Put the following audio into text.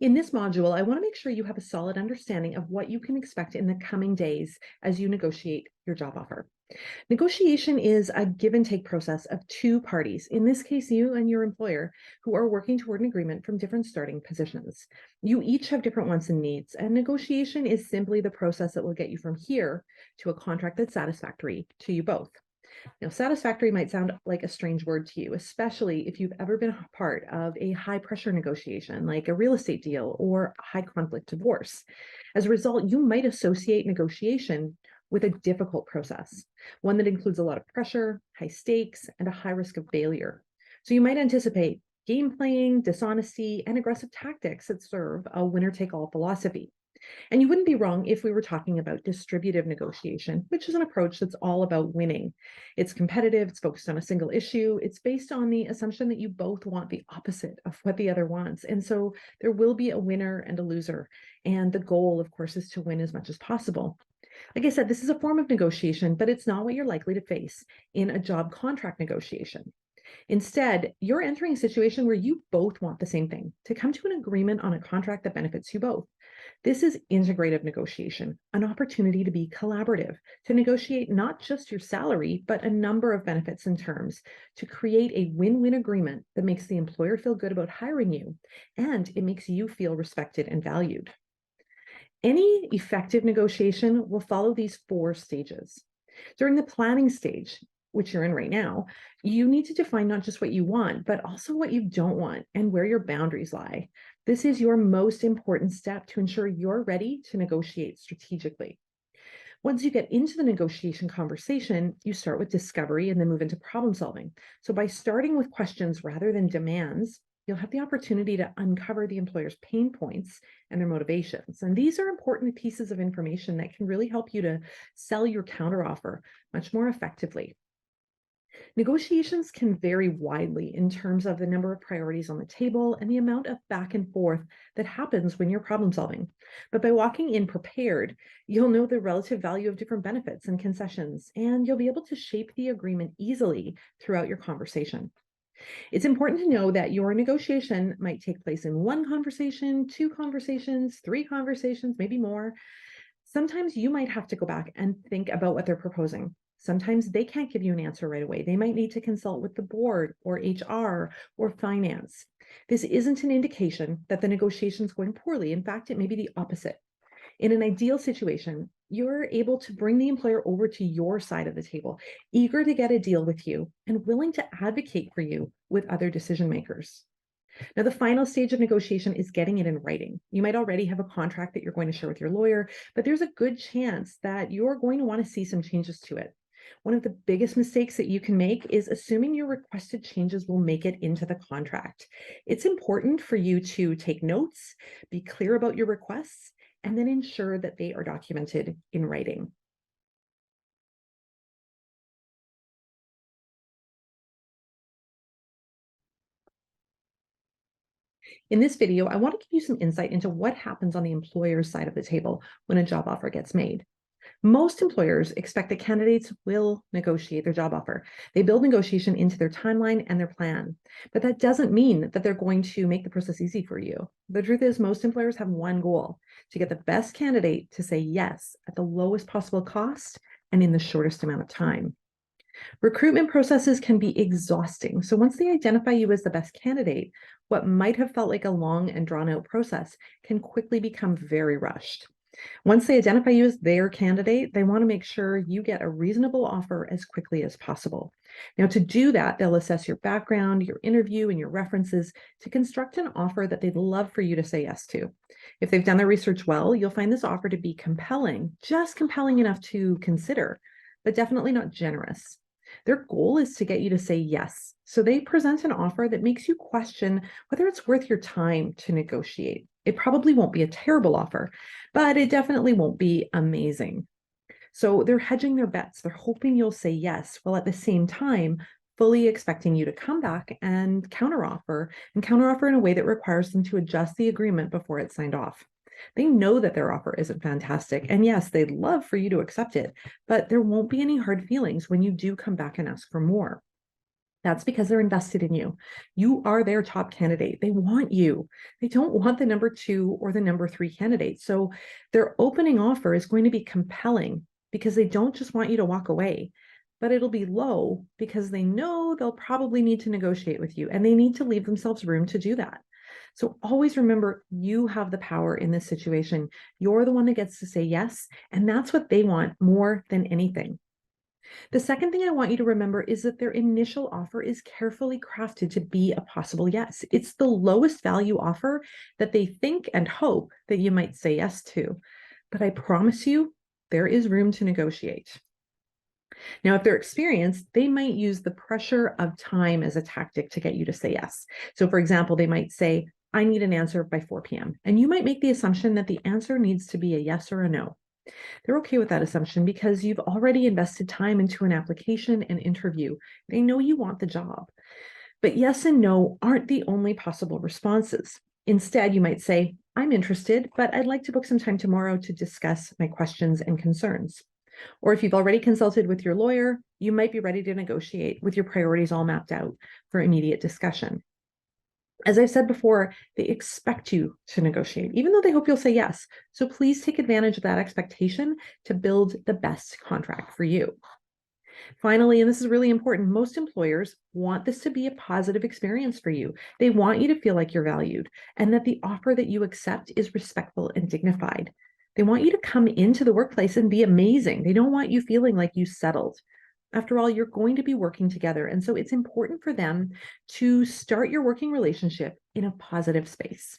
In this module, I want to make sure you have a solid understanding of what you can expect in the coming days as you negotiate your job offer. Negotiation is a give and take process of two parties, in this case, you and your employer, who are working toward an agreement from different starting positions. You each have different wants and needs, and negotiation is simply the process that will get you from here to a contract that's satisfactory to you both. Now, satisfactory might sound like a strange word to you, especially if you've ever been a part of a high pressure negotiation, like a real estate deal or a high conflict divorce. As a result, you might associate negotiation with a difficult process, one that includes a lot of pressure, high stakes, and a high risk of failure. So you might anticipate game playing, dishonesty, and aggressive tactics that serve a winner take all philosophy. And you wouldn't be wrong if we were talking about distributive negotiation, which is an approach that's all about winning. It's competitive, it's focused on a single issue, it's based on the assumption that you both want the opposite of what the other wants. And so there will be a winner and a loser. And the goal, of course, is to win as much as possible. Like I said, this is a form of negotiation, but it's not what you're likely to face in a job contract negotiation. Instead, you're entering a situation where you both want the same thing, to come to an agreement on a contract that benefits you both. This is integrative negotiation, an opportunity to be collaborative, to negotiate not just your salary, but a number of benefits and terms, to create a win-win agreement that makes the employer feel good about hiring you, and it makes you feel respected and valued. Any effective negotiation will follow these 4 stages. During the planning stage, which you're in right now, you need to define not just what you want, but also what you don't want and where your boundaries lie. This is your most important step to ensure you're ready to negotiate strategically. Once you get into the negotiation conversation, you start with discovery and then move into problem solving. So by starting with questions rather than demands, you'll have the opportunity to uncover the employer's pain points and their motivations. And these are important pieces of information that can really help you to sell your counteroffer much more effectively. Negotiations can vary widely in terms of the number of priorities on the table and the amount of back and forth that happens when you're problem solving. But by walking in prepared, you'll know the relative value of different benefits and concessions, and you'll be able to shape the agreement easily throughout your conversation. It's important to know that your negotiation might take place in one conversation, 2 conversations, 3 conversations, maybe more. Sometimes you might have to go back and think about what they're proposing. Sometimes they can't give you an answer right away. They might need to consult with the board or HR or finance. This isn't an indication that the negotiation is going poorly. In fact, it may be the opposite. In an ideal situation, you're able to bring the employer over to your side of the table, eager to get a deal with you and willing to advocate for you with other decision makers. Now, the final stage of negotiation is getting it in writing. You might already have a contract that you're going to share with your lawyer, but there's a good chance that you're going to want to see some changes to it. One of the biggest mistakes that you can make is assuming your requested changes will make it into the contract. It's important for you to take notes, be clear about your requests, and then ensure that they are documented in writing. In this video, I want to give you some insight into what happens on the employer's side of the table when a job offer gets made. Most employers expect that candidates will negotiate their job offer. They build negotiation into their timeline and their plan. But that doesn't mean that they're going to make the process easy for you. The truth is, most employers have one goal: to get the best candidate to say yes at the lowest possible cost and in the shortest amount of time. Recruitment processes can be exhausting. So once they identify you as the best candidate, what might have felt like a long and drawn out process can quickly become very rushed. Once they identify you as their candidate, they want to make sure you get a reasonable offer as quickly as possible. Now, to do that, they'll assess your background, your interview, and your references to construct an offer that they'd love for you to say yes to. If they've done their research well, you'll find this offer to be compelling, just compelling enough to consider, but definitely not generous. Their goal is to get you to say yes. So they present an offer that makes you question whether it's worth your time to negotiate. It probably won't be a terrible offer, but it definitely won't be amazing. So they're hedging their bets. They're hoping you'll say yes, while at the same time, fully expecting you to come back and counteroffer in a way that requires them to adjust the agreement before it's signed off. They know that their offer isn't fantastic. And yes, they'd love for you to accept it, but there won't be any hard feelings when you do come back and ask for more. That's because they're invested in you. You are their top candidate. They want you. They don't want the number 2 or the number 3 candidate. So their opening offer is going to be compelling because they don't just want you to walk away, but it'll be low because they know they'll probably need to negotiate with you and they need to leave themselves room to do that. So always remember, you have the power in this situation. You're the one that gets to say yes, and that's what they want more than anything. The second thing I want you to remember is that their initial offer is carefully crafted to be a possible yes. It's the lowest value offer that they think and hope that you might say yes to. But I promise you, there is room to negotiate. Now, if they're experienced, they might use the pressure of time as a tactic to get you to say yes. So, for example, they might say, I need an answer by 4 p.m. And you might make the assumption that the answer needs to be a yes or a no. They're okay with that assumption because you've already invested time into an application and interview. They know you want the job. But yes and no aren't the only possible responses. Instead, you might say, I'm interested, but I'd like to book some time tomorrow to discuss my questions and concerns. Or if you've already consulted with your lawyer, you might be ready to negotiate with your priorities all mapped out for immediate discussion. As I've said before, they expect you to negotiate, even though they hope you'll say yes. So please take advantage of that expectation to build the best contract for you. Finally, and this is really important, most employers want this to be a positive experience for you. They want you to feel like you're valued and that the offer that you accept is respectful and dignified. They want you to come into the workplace and be amazing. They don't want you feeling like you settled. After all, you're going to be working together. And so it's important for them to start your working relationship in a positive space.